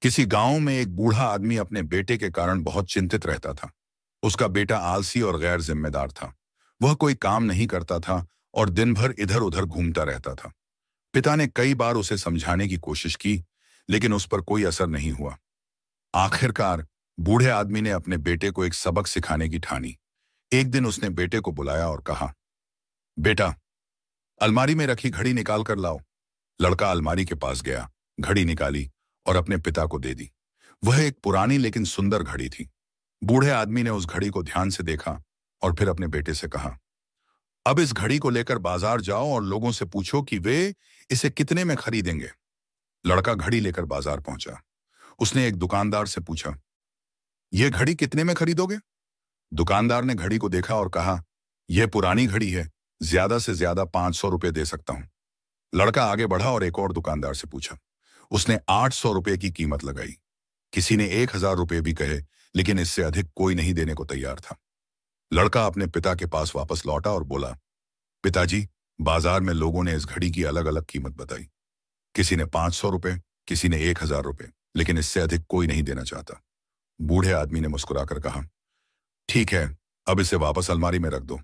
किसी गांव में एक बूढ़ा आदमी अपने बेटे के कारण बहुत चिंतित रहता था। उसका बेटा आलसी और गैर जिम्मेदार था। वह कोई काम नहीं करता था और दिन भर इधर उधर घूमता रहता था। पिता ने कई बार उसे समझाने की कोशिश की, लेकिन उस पर कोई असर नहीं हुआ। आखिरकार बूढ़े आदमी ने अपने बेटे को एक सबक सिखाने की ठानी। एक दिन उसने बेटे को बुलाया और कहा, बेटा, अलमारी में रखी घड़ी निकाल कर लाओ। लड़का अलमारी के पास गया, घड़ी निकाली और अपने पिता को दे दी। वह एक पुरानी लेकिन सुंदर घड़ी थी। बूढ़े आदमी ने उस घड़ी को ध्यान से देखा और फिर अपने बेटे से कहा, अब इस घड़ी को लेकर बाजार जाओ और लोगों से पूछो कि वे इसे कितने में खरीदेंगे। लड़का घड़ी लेकर बाजार पहुंचा। उसने एक दुकानदार से पूछा, यह घड़ी कितने में खरीदोगे? दुकानदार ने घड़ी को देखा और कहा, यह पुरानी घड़ी है, ज्यादा से ज्यादा 500 रुपये दे सकता हूं। लड़का आगे बढ़ा और एक और दुकानदार से पूछा। उसने 800 रुपये की कीमत लगाई। किसी ने 1000 रुपये भी कहे, लेकिन इससे अधिक कोई नहीं देने को तैयार था। लड़का अपने पिता के पास वापस लौटा और बोला, पिताजी, बाजार में लोगों ने इस घड़ी की अलग अलग कीमत बताई। किसी ने 500 रुपये, किसी ने 1000 रुपये, लेकिन इससे अधिक कोई नहीं देना चाहता। बूढ़े आदमी ने मुस्कुराकर कहा, ठीक है, अब इसे वापस अलमारी में रख दो।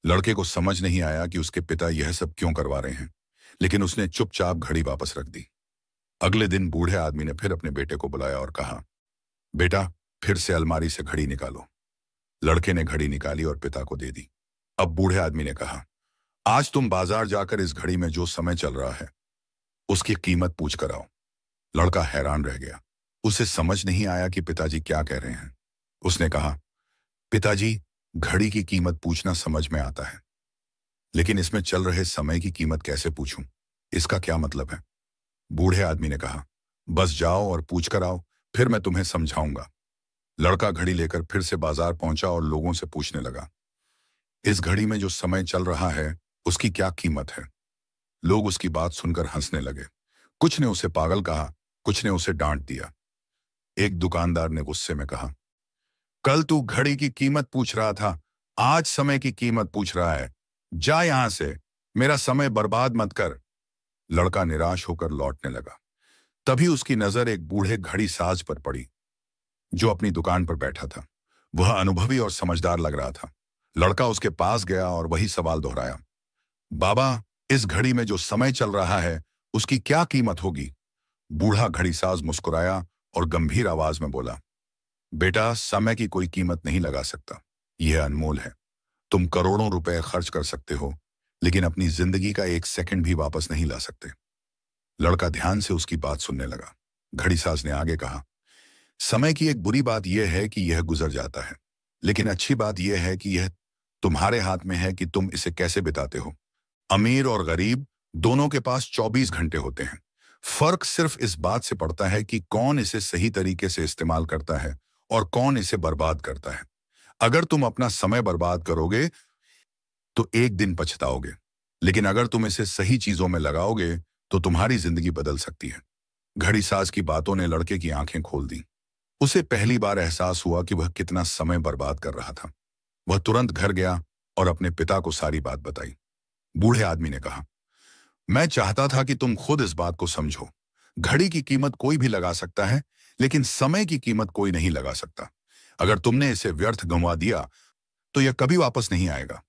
लड़के को समझ नहीं आया कि उसके पिता यह सब क्यों करवा रहे हैं, लेकिन उसने चुपचाप घड़ी वापस रख दी। अगले दिन बूढ़े आदमी ने फिर अपने बेटे को बुलाया और कहा, बेटा, फिर से अलमारी से घड़ी निकालो। लड़के ने घड़ी निकाली और पिता को दे दी। अब बूढ़े आदमी ने कहा, आज तुम बाजार जाकर इस घड़ी में जो समय चल रहा है उसकी कीमत पूछ कर आओ। लड़का हैरान रह गया। उसे समझ नहीं आया कि पिताजी क्या कह रहे हैं। उसने कहा, पिताजी, घड़ी की कीमत पूछना समझ में आता है, लेकिन इसमें चल रहे समय की कीमत कैसे पूछूं? इसका क्या मतलब है? बूढ़े आदमी ने कहा, बस जाओ और पूछ कर आओ, फिर मैं तुम्हें समझाऊंगा। लड़का घड़ी लेकर फिर से बाजार पहुंचा और लोगों से पूछने लगा, इस घड़ी में जो समय चल रहा है उसकी क्या कीमत है? लोग उसकी बात सुनकर हंसने लगे। कुछ ने उसे पागल कहा, कुछ ने उसे डांट दिया। एक दुकानदार ने गुस्से में कहा, कल तू घड़ी की कीमत पूछ रहा था, आज समय की कीमत पूछ रहा है। जा यहां से, मेरा समय बर्बाद मत कर। लड़का निराश होकर लौटने लगा। तभी उसकी नजर एक बूढ़े घड़ी साज पर पड़ी जो अपनी दुकान पर बैठा था। वह अनुभवी और समझदार लग रहा था। लड़का उसके पास गया और वही सवाल दोहराया, बाबा, इस घड़ी में जो समय चल रहा है उसकी क्या कीमत होगी? बूढ़ा घड़ीसाज मुस्कुराया और गंभीर आवाज में बोला, बेटा, समय की कोई कीमत नहीं लगा सकता। यह अनमोल है। तुम करोड़ों रुपए खर्च कर सकते हो, लेकिन अपनी जिंदगी का एक सेकंड भी वापस नहीं ला सकते। लड़का ध्यान से उसकी बात सुनने लगा। घड़ीसाज ने आगे कहा, समय की एक बुरी बात यह है कि यह गुजर जाता है, लेकिन अच्छी बात यह है कि यह तुम्हारे हाथ में है कि तुम इसे कैसे बिताते हो। अमीर और गरीब दोनों के पास 24 घंटे होते हैं। फर्क सिर्फ इस बात से पड़ता है कि कौन इसे सही तरीके से इस्तेमाल करता है और कौन इसे बर्बाद करता है। अगर तुम अपना समय बर्बाद करोगे तो एक दिन पछताओगे, लेकिन अगर तुम इसे सही चीजों में लगाओगे तो तुम्हारी जिंदगी बदल सकती है। घड़ीसाज की बातों ने लड़के की आंखें खोल दी। उसे पहली बार एहसास हुआ कि वह कितना समय बर्बाद कर रहा था। वह तुरंत घर गया और अपने पिता को सारी बात बताई। बूढ़े आदमी ने कहा, मैं चाहता था कि तुम खुद इस बात को समझो। घड़ी की कीमत कोई भी लगा सकता है, लेकिन समय की कीमत कोई नहीं लगा सकता। अगर तुमने इसे व्यर्थ गंवा दिया तो यह कभी वापस नहीं आएगा।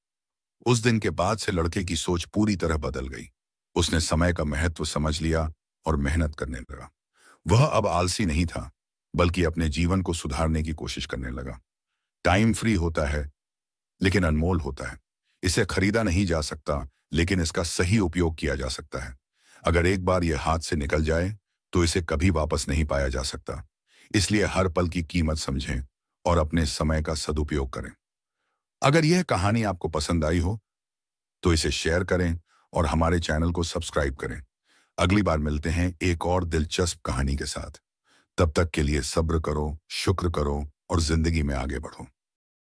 उस दिन के बाद से लड़के की सोच पूरी तरह बदल गई। उसने समय का महत्व समझ लिया और मेहनत करने लगा। वह अब आलसी नहीं था, बल्कि अपने जीवन को सुधारने की कोशिश करने लगा। टाइम फ्री होता है, लेकिन अनमोल होता है। इसे खरीदा नहीं जा सकता, लेकिन इसका सही उपयोग किया जा सकता है। अगर एक बार यह हाथ से निकल जाए तो इसे कभी वापस नहीं पाया जा सकता। इसलिए हर पल की कीमत समझें और अपने समय का सदुपयोग करें। अगर यह कहानी आपको पसंद आई हो तो इसे शेयर करें और हमारे चैनल को सब्सक्राइब करें। अगली बार मिलते हैं एक और दिलचस्प कहानी के साथ। तब तक के लिए सब्र करो, शुक्र करो और जिंदगी में आगे बढ़ो।